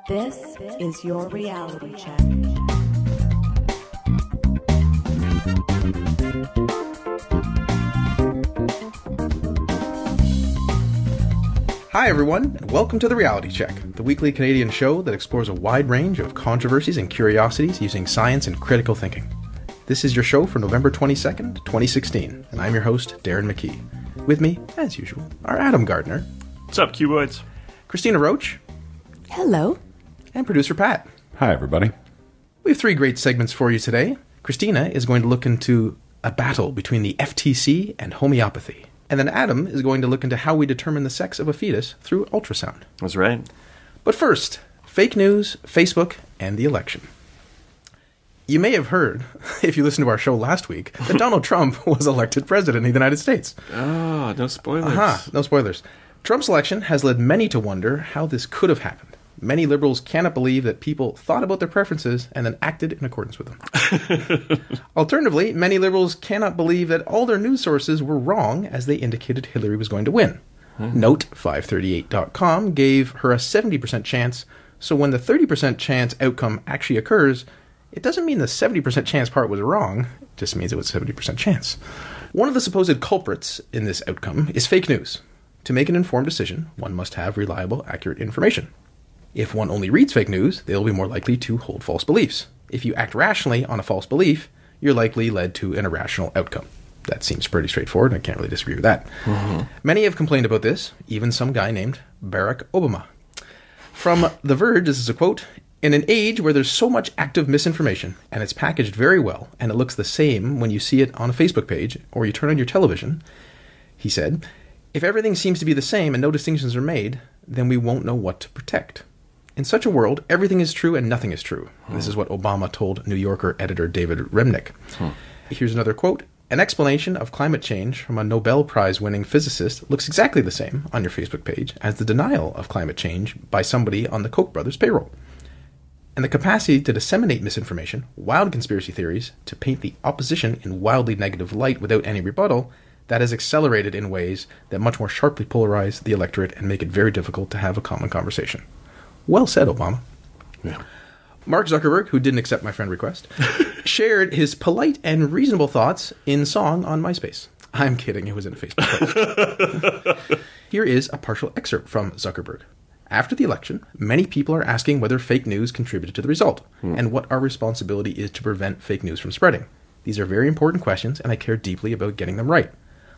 This is your reality check. Hi everyone, and welcome to The Reality Check, the weekly Canadian show that explores a wide range of controversies and curiosities using science and critical thinking. This is your show for November 22nd, 2016, and I'm your host, Darren McKee. With me, as usual, are Adam Gardner. What's up, Cuboids? Christina Roach. Hello. And producer Pat. Hi, everybody. We have three great segments for you today. Christina is going to look into a battle between the FTC and homeopathy. And then Adam is going to look into how we determine the sex of a fetus through ultrasound. That's right. But first, fake news, Facebook, and the election. You may have heard, if you listened to our show last week, that Donald Trump was elected president of the United States. Oh, no spoilers. No spoilers. Trump's election has led many to wonder how this could have happened. Many liberals cannot believe that people thought about their preferences and then acted in accordance with them. Alternatively, many liberals cannot believe that all their news sources were wrong as they indicated Hillary was going to win. Note538.com gave her a 70% chance, so when the 30% chance outcome actually occurs, it doesn't mean the 70% chance part was wrong, it just means it was a 70% chance. One of the supposed culprits in this outcome is fake news. To make an informed decision, one must have reliable, accurate information. If one only reads fake news, they will be more likely to hold false beliefs. If you act rationally on a false belief, you're likely led to an irrational outcome. That seems pretty straightforward, and I can't really disagree with that. Many have complained about this, even some guy named Barack Obama. From The Verge, this is a quote, "In an age where there's so much active misinformation, and it's packaged very well, and it looks the same when you see it on a Facebook page, or you turn on your television," he said, "if everything seems to be the same and no distinctions are made, then we won't know what to protect. In such a world, everything is true and nothing is true." This is what Obama told New Yorker editor David Remnick. Here's another quote. "An explanation of climate change from a Nobel Prize-winning physicist looks exactly the same on your Facebook page as the denial of climate change by somebody on the Koch brothers' payroll. And the capacity to disseminate misinformation, wild conspiracy theories, to paint the opposition in wildly negative light without any rebuttal, that has accelerated in ways that much more sharply polarize the electorate and make it very difficult to have a common conversation." Well said, Obama. Yeah. Mark Zuckerberg, who didn't accept my friend request, shared his polite and reasonable thoughts in song on MySpace. I'm kidding, it was in a Facebook post. Here is a partial excerpt from Zuckerberg. "After the election, many people are asking whether fake news contributed to the result, and what our responsibility is to prevent fake news from spreading. These are very important questions, and I care deeply about getting them right.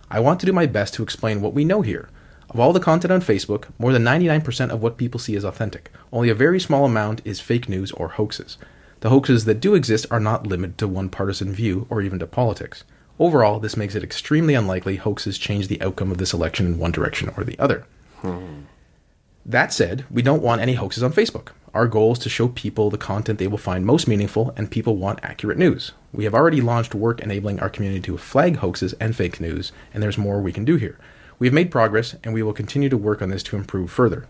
I want to do my best to explain what we know here. Of all the content on Facebook, more than 99% of what people see is authentic. Only a very small amount is fake news or hoaxes. The hoaxes that do exist are not limited to one partisan view or even to politics. Overall, this makes it extremely unlikely hoaxes change the outcome of this election in one direction or the other." That said, we don't want any hoaxes on Facebook. Our goal is to show people the content they will find most meaningful, and people want accurate news. We have already launched work enabling our community to flag hoaxes and fake news, and there's more we can do here. We have made progress, and we will continue to work on this to improve further.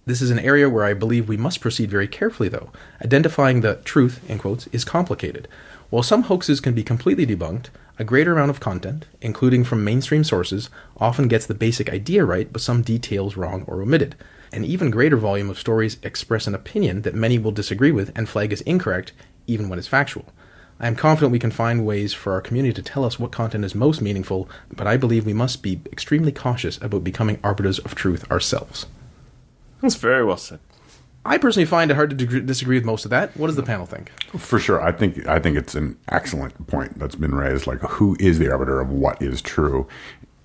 This is an area where I believe we must proceed very carefully, though. Identifying the truth, in quotes, is complicated. While some hoaxes can be completely debunked, a greater amount of content, including from mainstream sources, often gets the basic idea right, but some details wrong or omitted. An even greater volume of stories express an opinion that many will disagree with and flag as incorrect, even when it's factual. I am confident we can find ways for our community to tell us what content is most meaningful, but I believe we must be extremely cautious about becoming arbiters of truth ourselves. That's very well said. I personally find it hard to disagree with most of that. What does the panel think? For sure. I think it's an excellent point that's been raised. Like, who is the arbiter of what is true?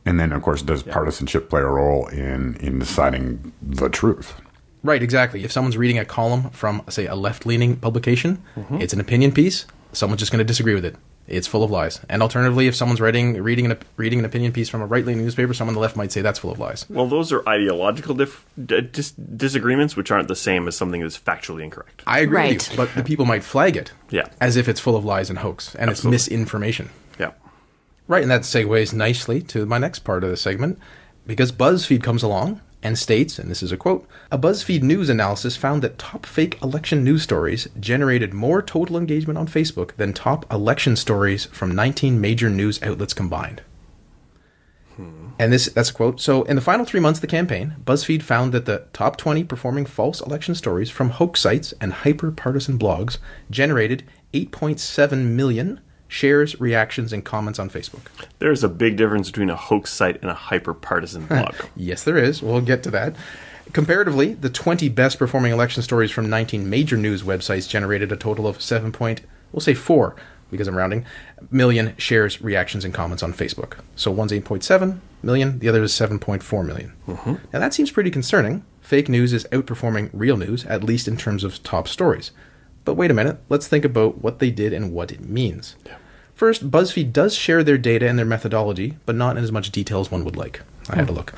And then, of course, does partisanship play a role in deciding the truth? Right, exactly. If someone's reading a column from, say, a left-leaning publication, it's an opinion piece, someone's just going to disagree with it. It's full of lies. And alternatively, if someone's reading an opinion piece from a right-leaning newspaper, someone on the left might say that's full of lies. Well, those are ideological disagreements, which aren't the same as something that's factually incorrect. I agree with you, but the people might flag it as if it's full of lies and hoax, and it's misinformation. Yeah. Right, and that segues nicely to my next part of the segment, because BuzzFeed comes along and states, and this is a quote, "A BuzzFeed News analysis found that top fake election news stories generated more total engagement on Facebook than top election stories from 19 major news outlets combined." And that's a quote. So, in the final 3 months of the campaign, BuzzFeed found that the top 20 performing false election stories from hoax sites and hyper-partisan blogs generated 8.7 million shares, reactions, and comments on Facebook. There's a big difference between a hoax site and a hyper-partisan blog. Yes, there is. We'll get to that. Comparatively, the 20 best performing election stories from 19 major news websites generated a total of 4, because I'm rounding, million shares, reactions, and comments on Facebook. So one's 8.7 million, the other is 7.4 million. Now that seems pretty concerning. Fake news is outperforming real news, at least in terms of top stories. But wait a minute, let's think about what they did and what it means. Yeah. First, BuzzFeed does share their data and their methodology, but not in as much detail as one would like. I had to look.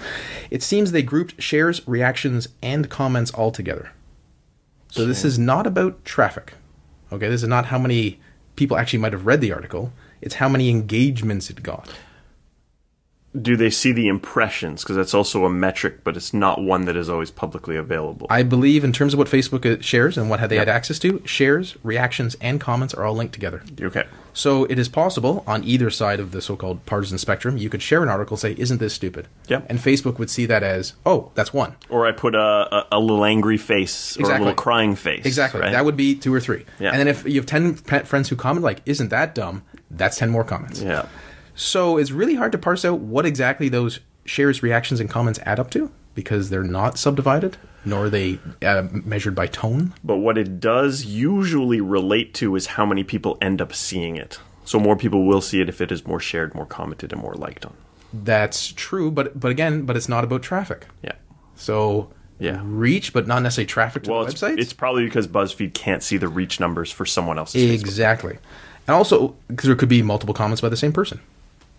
It seems they grouped shares, reactions, and comments all together. So this is not about traffic. Okay, this is not how many people actually might have read the article. It's how many engagements it got. Do they see the impressions? Because that's also a metric, but it's not one that is always publicly available. I believe in terms of what Facebook shares and what they had access to, shares, reactions, and comments are all linked together. Okay. So it is possible, on either side of the so-called partisan spectrum, you could share an article, say, isn't this stupid? Yep. And Facebook would see that as, oh, that's one. Or I put a little angry face or a little crying face. Exactly. Right? That would be 2 or 3. Yeah. And then if you have 10 friends who comment, like, isn't that dumb? That's 10 more comments. Yeah. So it's really hard to parse out what exactly those shares, reactions, and comments add up to, because they're not subdivided, nor are they measured by tone. But what it does usually relate to is how many people end up seeing it. So more people will see it if it is more shared, more commented, and more liked on. That's true, but it's not about traffic. Yeah. So reach, but not necessarily traffic to the websites? It's probably because BuzzFeed can't see the reach numbers for someone else's Facebook. Exactly. And also, because there could be multiple comments by the same person.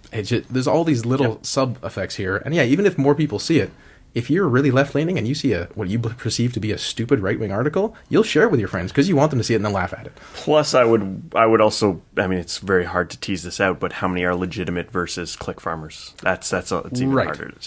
There's all these little sub-effects here. And even if more people see it, if you're really left-leaning and you see what you perceive to be a stupid right-wing article, you'll share it with your friends because you want them to see it and then laugh at it. Plus, I would also, it's very hard to tease this out, but how many are legitimate versus click farmers? It's even harder to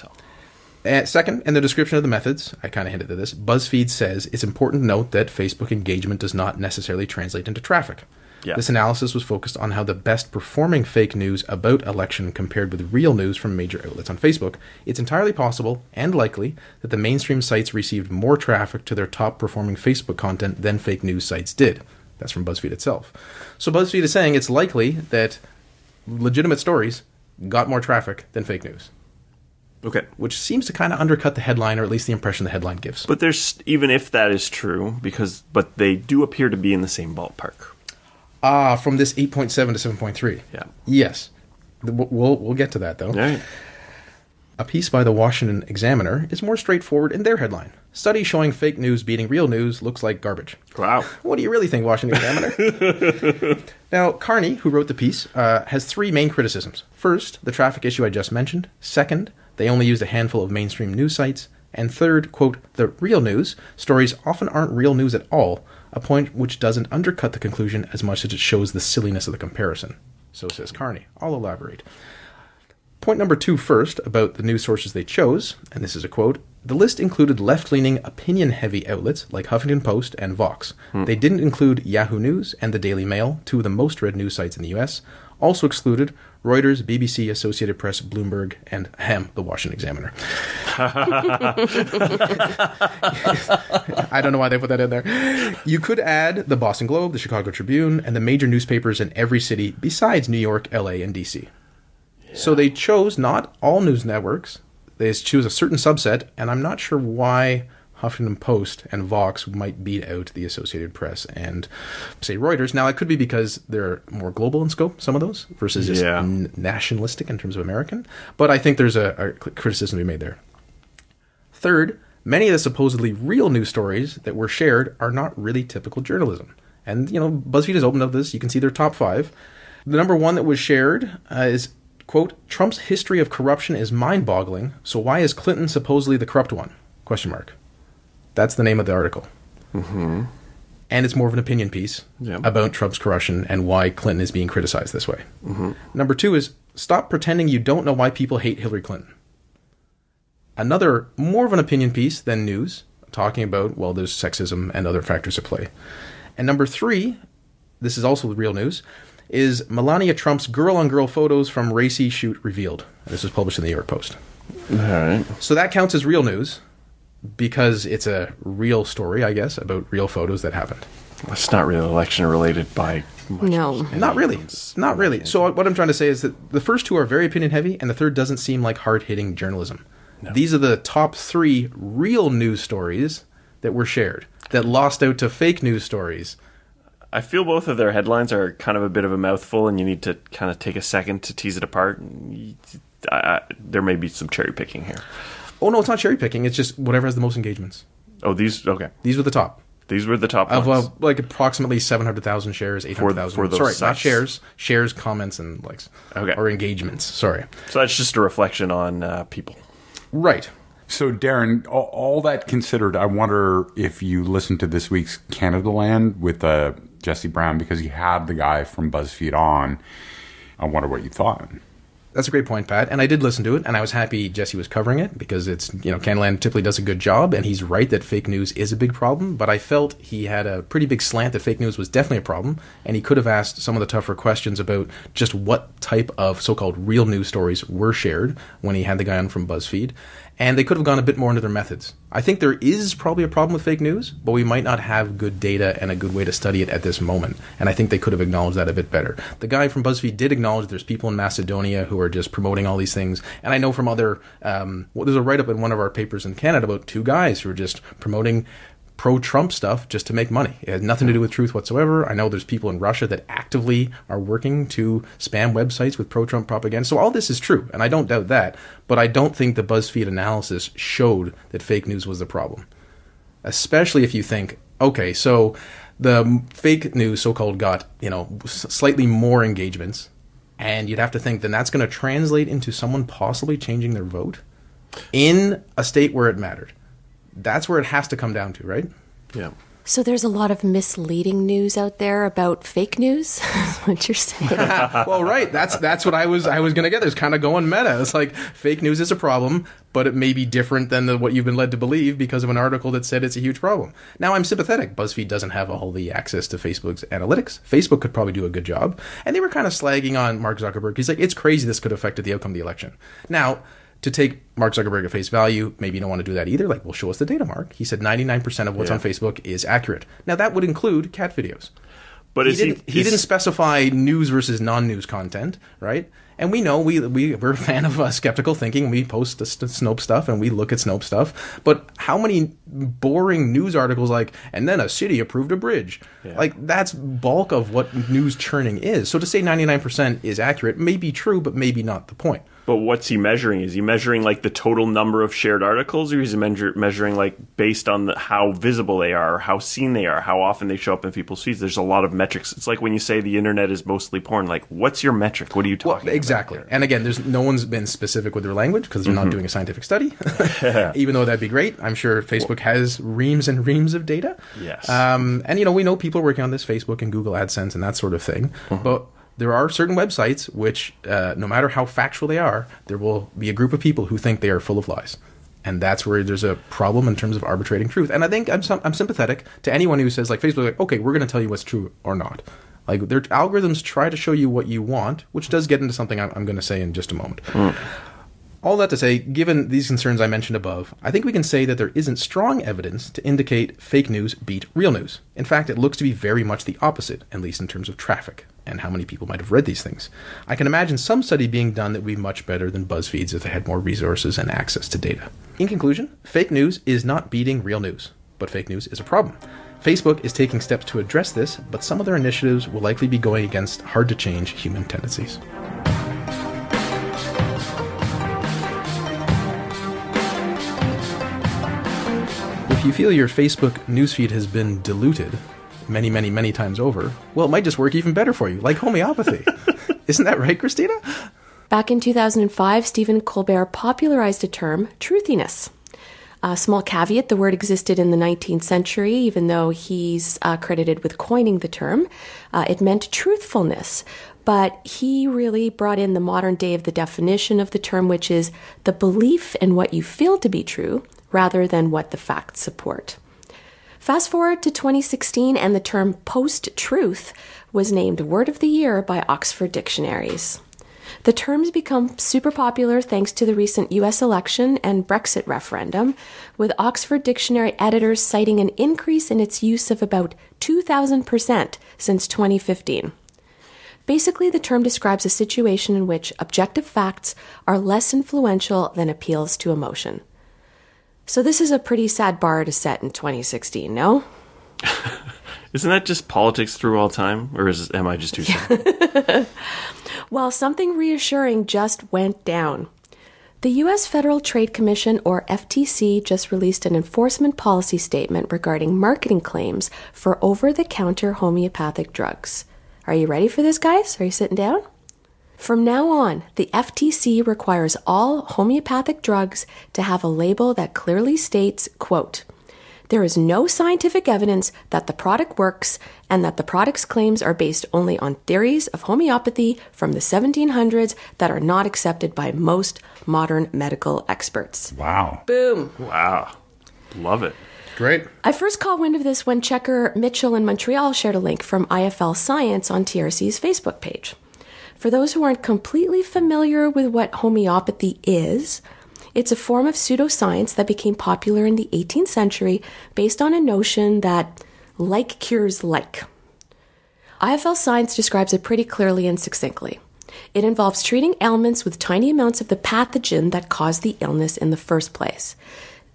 tell. Second, in the description of the methods, I kind of hinted at this, BuzzFeed says it's important to note that Facebook engagement does not necessarily translate into traffic. Yeah. This analysis was focused on how the best performing fake news about election compared with real news from major outlets on Facebook. It's entirely possible and likely that the mainstream sites received more traffic to their top performing Facebook content than fake news sites did. That's from BuzzFeed itself. So BuzzFeed is saying it's likely that legitimate stories got more traffic than fake news. Okay. Which seems to kind of undercut the headline, or at least the impression the headline gives. But even if that is true, but they do appear to be in the same ballpark. From this 8.7 to 7.3. Yeah. Yes. We'll get to that, though. Right. A piece by the Washington Examiner is more straightforward in their headline. Study showing fake news beating real news looks like garbage. Wow. What do you really think, Washington Examiner? Now, Carney, who wrote the piece, has 3 main criticisms. First, the traffic issue I just mentioned. Second, they only used a handful of mainstream news sites. And third, quote, the real news stories often aren't real news at all, a point which doesn't undercut the conclusion as much as it shows the silliness of the comparison. So says Carney. I'll elaborate. Point number 2 first, about the news sources they chose, and this is a quote, the list included left-leaning, opinion-heavy outlets like Huffington Post and Vox. They didn't include Yahoo News and the Daily Mail, 2 of the most read news sites in the U.S., also excluded Reuters, BBC, Associated Press, Bloomberg, and the Washington Examiner. I don't know why they put that in there. You could add the Boston Globe, the Chicago Tribune, and the major newspapers in every city besides New York, LA, and DC. Yeah. So they chose not all news networks. They choose a certain subset, and I'm not sure why Huffington Post and Vox might beat out the Associated Press and, say, Reuters. Now, it could be because they're more global in scope, some of those, versus just nationalistic in terms of American. But I think there's a criticism to be made there. Third, many of the supposedly real news stories that were shared are not really typical journalism. And, BuzzFeed has opened up this. You can see their top 5. The number 1 that was shared is, quote, Trump's history of corruption is mind-boggling, so why is Clinton supposedly the corrupt one? Question mark. That's the name of the article. Mm-hmm. And it's more of an opinion piece about Trump's corruption and why Clinton is being criticized this way. Mm-hmm. Number 2 is, stop pretending you don't know why people hate Hillary Clinton. Another, more of an opinion piece than news, talking about, well, there's sexism and other factors at play. And number 3, this is also real news, is Melania Trump's girl-on-girl photos from racy shoot revealed. This was published in the New York Post. All right. So that counts as real news because it's a real story, I guess, about real photos that happened. It's not really election related by much. No. Not really. Not really. So what I'm trying to say is that the first two are very opinion heavy, and the third doesn't seem like hard-hitting journalism. No. These are the top 3 real news stories that were shared that lost out to fake news stories. I feel both of their headlines are kind of a bit of a mouthful, and you need to kind of take a second to tease it apart. There may be some cherry picking here. Oh, no, it's not cherry picking. It's just whatever has the most engagements. Oh, okay. These were the top. These were the top of ones. Like approximately 700,000 shares, 800,000. For those Sorry, sites. not shares. Shares, comments, and likes. Okay. Or engagements. Sorry. So that's just a reflection on people. Right. So, Darren, all that considered, I wonder if you listened to this week's Canada Land with Jesse Brown, because he had the guy from BuzzFeed on. I wonder what you thought. That's a great point, Pat. And I did listen to it, and I was happy Jesse was covering it because it's, Canland typically does a good job, and he's right that fake news is a big problem. But I felt he had a pretty big slant that fake news was definitely a problem, and he could have asked some of the tougher questions about just what type of so-called real news stories were shared when he had the guy on from BuzzFeed. And they could have gone a bit more into their methods. I think there is probably a problem with fake news, but we might not have good data and a good way to study it at this moment. And I think they could have acknowledged that a bit better. The guy from BuzzFeed did acknowledge there's people in Macedonia who are just promoting all these things. And I know from other, there's a write-up in one of our papers in Canada about 2 guys who are just promoting pro-Trump stuff just to make money. It has nothing to do with truth whatsoever. I know there's people in Russia that actively are working to spam websites with pro-Trump propaganda. So all this is true, and I don't doubt that. But I don't think the BuzzFeed analysis showed that fake news was the problem. Especially if you think, okay, so the fake news so-called got, slightly more engagements, and you'd have to think then that's going to translate into someone possibly changing their vote in a state where it mattered. That's where it has to come down to, right? Yeah. So there's a lot of misleading news out there about fake news. What you're saying? Well, right. That's what I was going to get. There's kind of going meta. It's like fake news is a problem, but it may be different than what you've been led to believe because of an article that said it's a huge problem. Now, I'm sympathetic. BuzzFeed doesn't have all the access to Facebook's analytics. Facebook could probably do a good job, and they were kind of slagging on Mark Zuckerberg. He's like, it's crazy this could have affected the outcome of the election. Now, to take Mark Zuckerberg at face value, maybe you don't want to do that either. Like, well, show us the data, Mark. He said 99% of what's on Facebook is accurate. Now, that would include cat videos. But he didn't specify news versus non-news content, right? And we know we're a fan of skeptical thinking. We post Snopes stuff and we look at Snopes stuff. But how many boring news articles like, and then a city approved a bridge? Yeah. Like, that's bulk of what news churning is. So to say 99% is accurate may be true, but maybe not the point. But what's he measuring? Is he measuring like the total number of shared articles, or is he measuring like based on how visible they are, or how seen they are, how often they show up in people's feeds? There's a lot of metrics. It's like when you say the internet is mostly porn. Like, what's your metric? What are you talking about? Exactly. And again, no one's been specific with their language because they're not doing a scientific study. Even though that'd be great. I'm sure Facebook has reams and reams of data. Yes. And we know people are working on this, Facebook and Google AdSense and that sort of thing. But there are certain websites which, no matter how factual they are, there will be a group of people who think they are full of lies. And that's where there's a problem in terms of arbitrating truth. And I think I'm sympathetic to anyone who says, like, Facebook, like, okay, we're going to tell you what's true or not. Like, their algorithms try to show you what you want, which does get into something I'm going to say in just a moment. All that to say, given these concerns I mentioned above, I think we can say that there isn't strong evidence to indicate fake news beat real news. In fact, it looks to be very much the opposite, at least in terms of traffic and how many people might have read these things. I can imagine some study being done that would be much better than BuzzFeed's if they had more resources and access to data. In conclusion, fake news is not beating real news, but fake news is a problem. Facebook is taking steps to address this, but some of their initiatives will likely be going against hard-to-change human tendencies. If you feel your Facebook newsfeed has been diluted many, many, many times over, well, it might just work even better for you, like homeopathy. Isn't that right, Christina? Back in 2005, Stephen Colbert popularized a term, truthiness. A small caveat, the word existed in the 19th century, even though he's credited with coining the term. It meant truthfulness. But he really brought in the modern day of the definition of the term, which is the belief in what you feel to be true, rather than what the facts support. Fast forward to 2016, and the term post-truth was named Word of the Year by Oxford Dictionaries. The term's become super popular thanks to the recent US election and Brexit referendum, with Oxford Dictionary editors citing an increase in its use of about 2,000% since 2015. Basically, the term describes a situation in which objective facts are less influential than appeals to emotion. So this is a pretty sad bar to set in 2016, no? Isn't that just politics through all time? Or am I just too sad? Well, something reassuring just went down. The U.S. Federal Trade Commission, or FTC, just released an enforcement policy statement regarding marketing claims for over-the-counter homeopathic drugs. Are you ready for this, guys? Are you sitting down? From now on, the FTC requires all homeopathic drugs to have a label that clearly states, quote, "There is no scientific evidence that the product works and that the product's claims are based only on theories of homeopathy from the 1700s that are not accepted by most modern medical experts." Wow. Boom. Wow. Love it. Great. I first caught wind of this when Checker Mitchell in Montreal shared a link from IFL Science on TRC's Facebook page. For those who aren't completely familiar with what homeopathy is, it's a form of pseudoscience that became popular in the 18th century based on a notion that like cures like. IFL Science describes it pretty clearly and succinctly. It involves treating ailments with tiny amounts of the pathogen that caused the illness in the first place.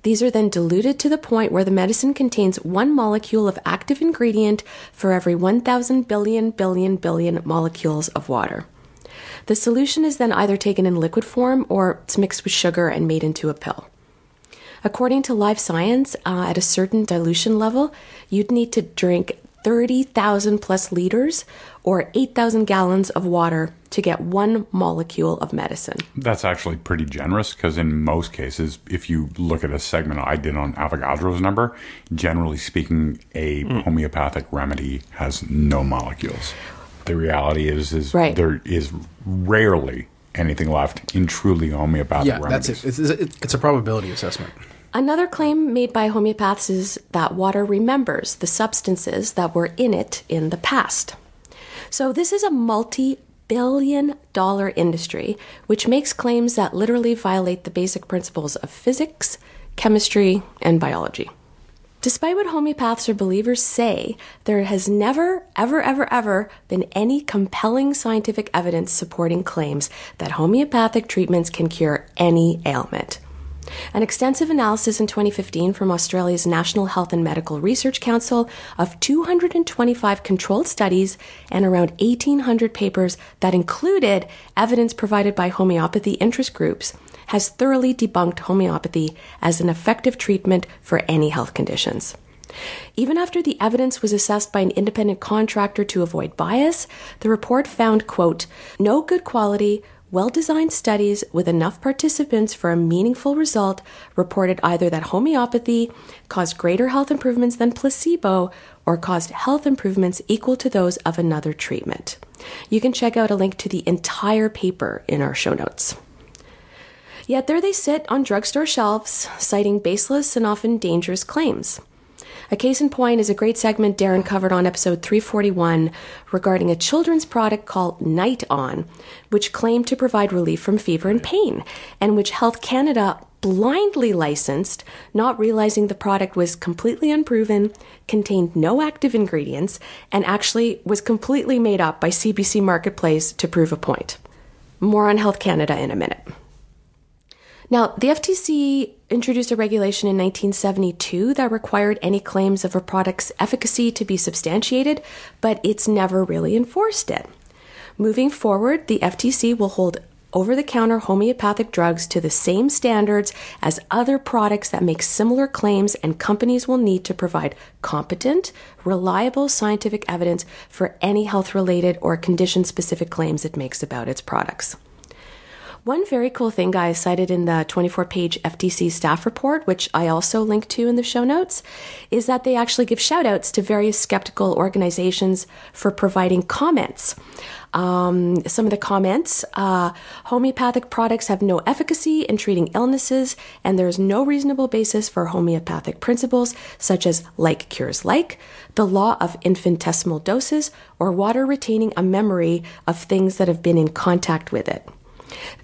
These are then diluted to the point where the medicine contains one molecule of active ingredient for every 1,000 billion molecules of water. The solution is then either taken in liquid form or it's mixed with sugar and made into a pill. According to Live Science, at a certain dilution level, you'd need to drink 30,000 plus liters or 8,000 gallons of water to get one molecule of medicine. That's actually pretty generous because in most cases, if you look at a segment I did on Avogadro's number, generally speaking, a homeopathic remedy has no molecules. The reality is right. There is rarely anything left in truly homeopathic remedies. That's it. It's a probability assessment. Another claim made by homeopaths is that water remembers the substances that were in it in the past. So this is a multi-billion-dollar industry which makes claims that literally violate the basic principles of physics, chemistry, and biology. Despite what homeopaths or believers say, there has never, ever been any compelling scientific evidence supporting claims that homeopathic treatments can cure any ailment. An extensive analysis in 2015 from Australia's National Health and Medical Research Council of 225 controlled studies and around 1,800 papers that included evidence provided by homeopathy interest groups has thoroughly debunked homeopathy as an effective treatment for any health conditions. Even after the evidence was assessed by an independent contractor to avoid bias, the report found, quote, "No good quality, well-designed studies with enough participants for a meaningful result reported either that homeopathy caused greater health improvements than placebo or caused health improvements equal to those of another treatment." You can check out a link to the entire paper in our show notes. Yet there they sit on drugstore shelves, citing baseless and often dangerous claims. A case in point is a great segment Darren covered on episode 341 regarding a children's product called Night On, which claimed to provide relief from fever and pain, and which Health Canada blindly licensed, not realizing the product was completely unproven, contained no active ingredients, and actually was completely made up by CBC Marketplace to prove a point. More on Health Canada in a minute. Now, the FTC introduced a regulation in 1972 that required any claims of a product's efficacy to be substantiated, but it's never really enforced it. Moving forward, the FTC will hold over-the-counter homeopathic drugs to the same standards as other products that make similar claims, and companies will need to provide competent, reliable scientific evidence for any health-related or condition-specific claims it makes about its products. One very cool thing, guys, cited in the 24-page FTC staff report, which I also link to in the show notes, is that they actually give shout-outs to various skeptical organizations for providing comments. Some of the comments, homeopathic products have no efficacy in treating illnesses, and there is no reasonable basis for homeopathic principles such as like cures like, the law of infinitesimal doses, or water retaining a memory of things that have been in contact with it.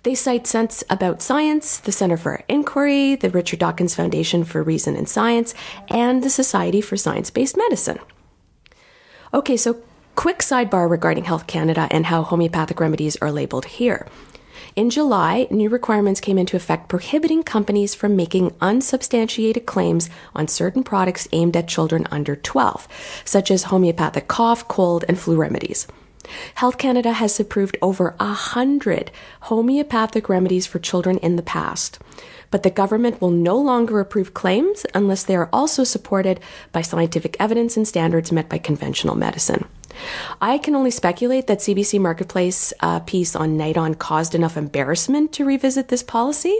They cite Sense About Science, the Center for Inquiry, the Richard Dawkins Foundation for Reason and Science, and the Society for Science-Based Medicine. Okay, so quick sidebar regarding Health Canada and how homeopathic remedies are labeled here. In July, new requirements came into effect prohibiting companies from making unsubstantiated claims on certain products aimed at children under 12, such as homeopathic cough, cold, and flu remedies. Health Canada has approved over 100 homeopathic remedies for children in the past, but the government will no longer approve claims unless they are also supported by scientific evidence and standards met by conventional medicine. I can only speculate that CBC Marketplace piece on Night On caused enough embarrassment to revisit this policy.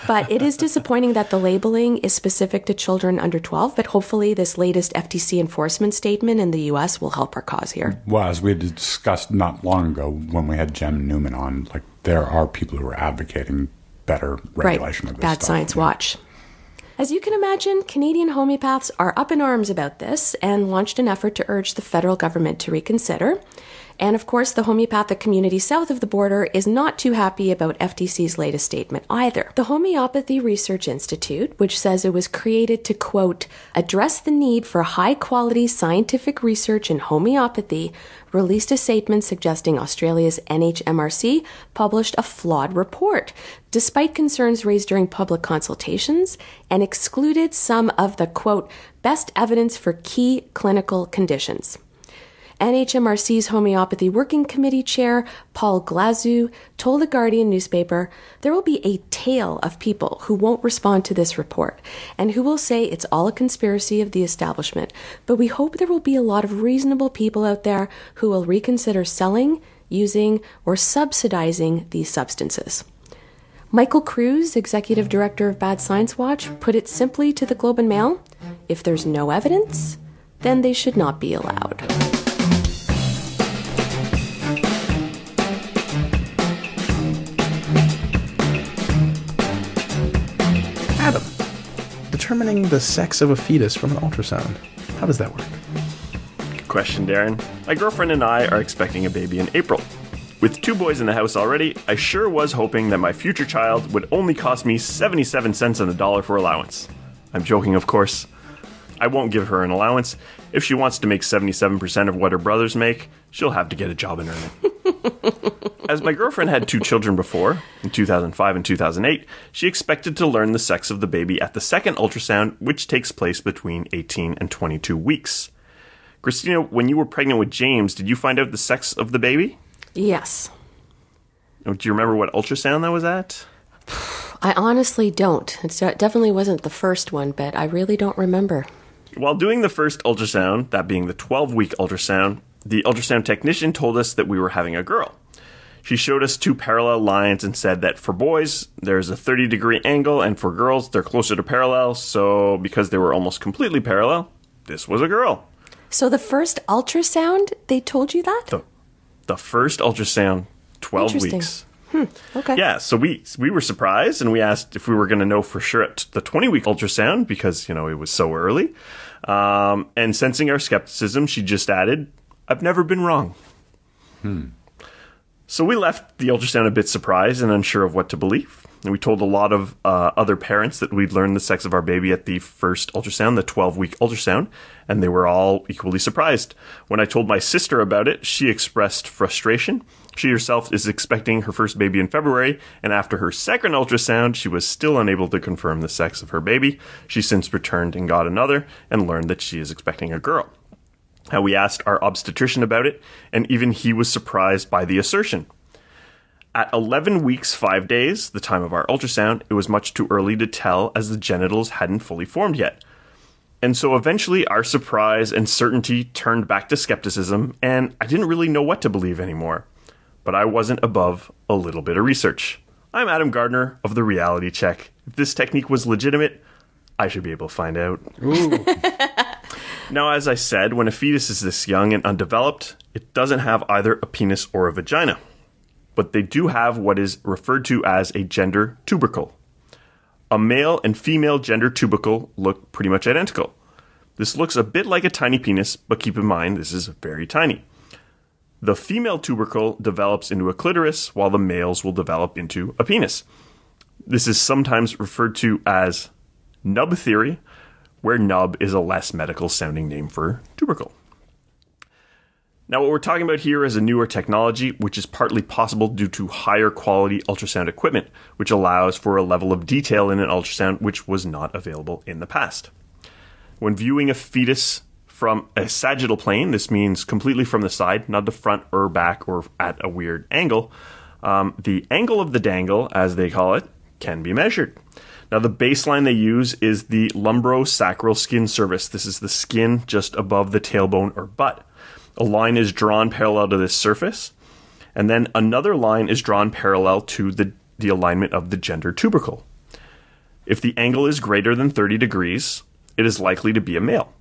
But it is disappointing that the labeling is specific to children under 12, but hopefully this latest FTC enforcement statement in the U.S. will help our cause here. Well, as we discussed not long ago when we had Jem Newman on, like there are people who are advocating better regulation of this Bad stuff. Science Watch. As you can imagine, Canadian homeopaths are up in arms about this and launched an effort to urge the federal government to reconsider. And of course, the homeopathic community south of the border is not too happy about FTC's latest statement either. The Homeopathy Research Institute, which says it was created to, quote, address the need for high-quality scientific research in homeopathy, released a statement suggesting Australia's NHMRC published a flawed report, despite concerns raised during public consultations, and excluded some of the, quote, best evidence for key clinical conditions. NHMRC's Homeopathy Working Committee Chair, Paul Glazou, told the Guardian newspaper, there will be a tail of people who won't respond to this report and who will say it's all a conspiracy of the establishment, but we hope there will be a lot of reasonable people out there who will reconsider selling, using, or subsidizing these substances. Michael Cruz, Executive Director of Bad Science Watch, put it simply to the Globe and Mail, if there's no evidence, then they should not be allowed. Adam, determining the sex of a fetus from an ultrasound. How does that work? Good question, Darren. My girlfriend and I are expecting a baby in April. With 2 boys in the house already, I sure was hoping that my future child would only cost me 77 cents on the dollar for allowance. I'm joking, of course. I won't give her an allowance. If she wants to make 77% of what her brothers make, she'll have to get a job and earn it. As my girlfriend had 2 children before, in 2005 and 2008, she expected to learn the sex of the baby at the second ultrasound, which takes place between 18 and 22 weeks. Christina, when you were pregnant with James, did you find out the sex of the baby? Yes. Do you remember what ultrasound that was at? I honestly don't. It definitely wasn't the first one, but I really don't remember. While doing the first ultrasound, that being the 12-week ultrasound, the ultrasound technician told us that we were having a girl. She showed us 2 parallel lines and said that for boys, there's a 30-degree angle, and for girls, they're closer to parallel, so because they were almost completely parallel, this was a girl. So the first ultrasound, they told you that? The first ultrasound, 12 weeks. Okay. Yeah, so we were surprised, and we asked if we were going to know for sure at the 20-week ultrasound, because, it was so early. And sensing our skepticism, she just added, I've never been wrong. So we left the ultrasound a bit surprised and unsure of what to believe. And we told a lot of other parents that we'd learned the sex of our baby at the first ultrasound, the 12-week ultrasound, and they were all equally surprised. When I told my sister about it, she expressed frustration. She herself is expecting her first baby in February, and after her second ultrasound, she was still unable to confirm the sex of her baby. She since returned and got another, and learned that she is expecting a girl. Now, we asked our obstetrician about it, and even he was surprised by the assertion. At 11 weeks, 5 days, the time of our ultrasound, it was much too early to tell as the genitals hadn't fully formed yet. And so eventually our surprise and certainty turned back to skepticism, and I didn't really know what to believe anymore. But I wasn't above a little bit of research. I'm Adam Gardner of The Reality Check. If this technique was legitimate, I should be able to find out. Ooh. Now, as I said, when a fetus is this young and undeveloped, It doesn't have either a penis or a vagina, but they do have what is referred to as a gender tubercle. A male and female gender tubercle look pretty much identical. This looks a bit like a tiny penis, but keep in mind this is very tiny. The female tubercle develops into a clitoris, while the males will develop into a penis. This is sometimes referred to as nub theory, where nub is a less medical sounding name for tubercle. Now, what we're talking about here is a newer technology, which is partly possible due to higher quality ultrasound equipment, which allows for a level of detail in an ultrasound which was not available in the past. When viewing a fetus from a sagittal plane, this means completely from the side, not the front or back or at a weird angle, the angle of the dangle, as they call it, can be measured. Now, the baseline they use is the lumbosacral skin surface. This is the skin just above the tailbone or butt. A line is drawn parallel to this surface, and then another line is drawn parallel to the alignment of the gender tubercle. If the angle is greater than 30 degrees, it is likely to be a male.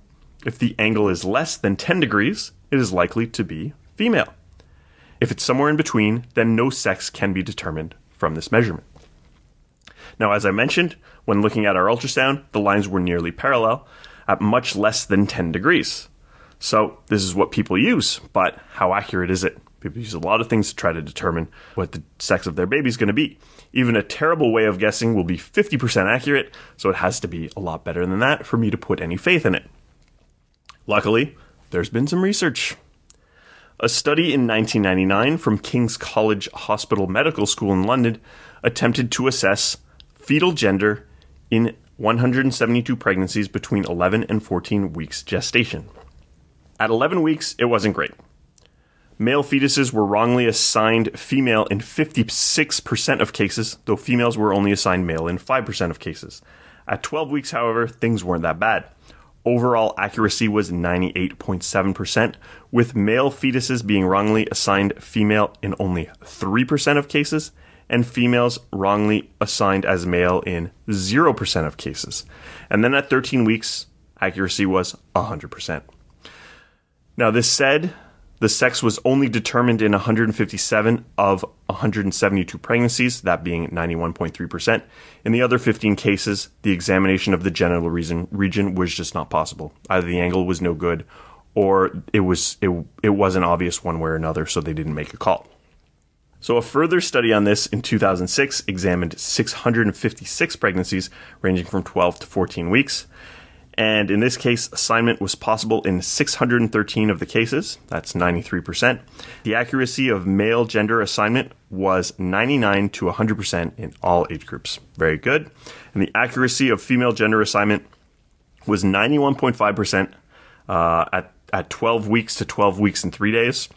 If the angle is less than 10 degrees, it is likely to be female. If it's somewhere in between, then no sex can be determined from this measurement. Now, as I mentioned, when looking at our ultrasound, the lines were nearly parallel at much less than 10 degrees. So this is what people use, but how accurate is it? People use a lot of things to try to determine what the sex of their baby is going to be. Even a terrible way of guessing will be 50% accurate, so it has to be a lot better than that for me to put any faith in it. Luckily, there's been some research. A study in 1999 from King's College Hospital Medical School in London attempted to assess fetal gender in 172 pregnancies between 11 and 14 weeks gestation. At 11 weeks, it wasn't great. Male fetuses were wrongly assigned female in 56% of cases, though females were only assigned male in 5% of cases. At 12 weeks, however, things weren't that bad. Overall accuracy was 98.7%, with male fetuses being wrongly assigned female in only 3% of cases, and females wrongly assigned as male in 0% of cases. And then at 13 weeks, accuracy was 100%. Now, this said, the sex was only determined in 157 of 172 pregnancies, that being 91.3%. In the other 15 cases, the examination of the genital region was just not possible. Either the angle was no good, or it wasn't obvious one way or another, so they didn't make a call. So a further study on this in 2006 examined 656 pregnancies ranging from 12 to 14 weeks. And in this case, assignment was possible in 613 of the cases. That's 93%. The accuracy of male gender assignment was 99 to 100% in all age groups. Very good. And the accuracy of female gender assignment was 91.5% at 12 weeks to 12 weeks and 3 days,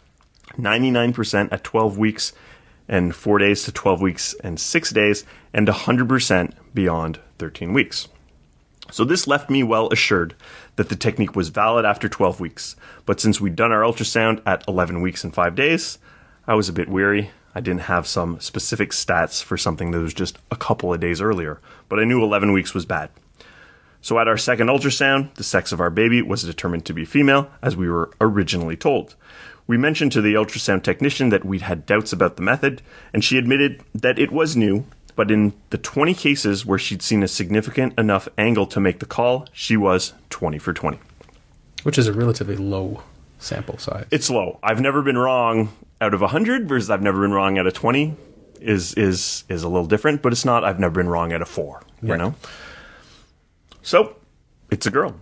99% at 12 weeks and 4 days to 12 weeks and 6 days, and 100% beyond 13 weeks. So this left me well assured that the technique was valid after 12 weeks. But since we'd done our ultrasound at 11 weeks and 5 days, I was a bit weary. I didn't have some specific stats for something that was just a couple of days earlier, but I knew 11 weeks was bad. So at our second ultrasound, the sex of our baby was determined to be female, as we were originally told. We mentioned to the ultrasound technician that we'd had doubts about the method, and she admitted that it was new, but in the 20 cases where she'd seen a significant enough angle to make the call, she was 20 for 20. Which is a relatively low sample size. It's low. I've never been wrong out of 100 versus I've never been wrong out of 20 is a little different, but it's not I've never been wrong out of 4, you know? So, it's a girl.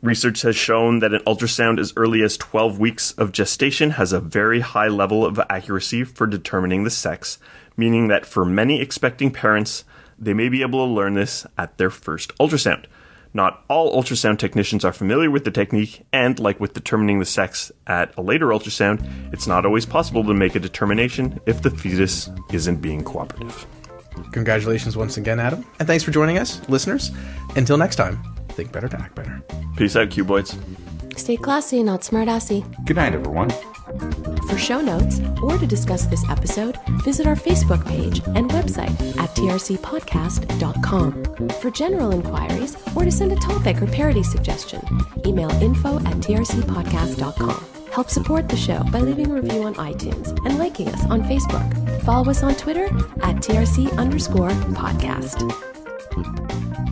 Research has shown that an ultrasound as early as 12 weeks of gestation has a very high level of accuracy for determining the sex, meaning that for many expecting parents, they may be able to learn this at their first ultrasound. Not all ultrasound technicians are familiar with the technique, and like with determining the sex at a later ultrasound, it's not always possible to make a determination if the fetus isn't being cooperative. Congratulations once again, Adam. And thanks for joining us, listeners. Until next time, think better to act better. Peace out, cuboids. Stay classy, not smartassy. Good night, everyone. For show notes or to discuss this episode, visit our Facebook page and website at trcpodcast.com. For general inquiries or to send a topic or parody suggestion, email info@trcpodcast.com. Help support the show by leaving a review on iTunes and liking us on Facebook. Follow us on Twitter at TRC_podcast.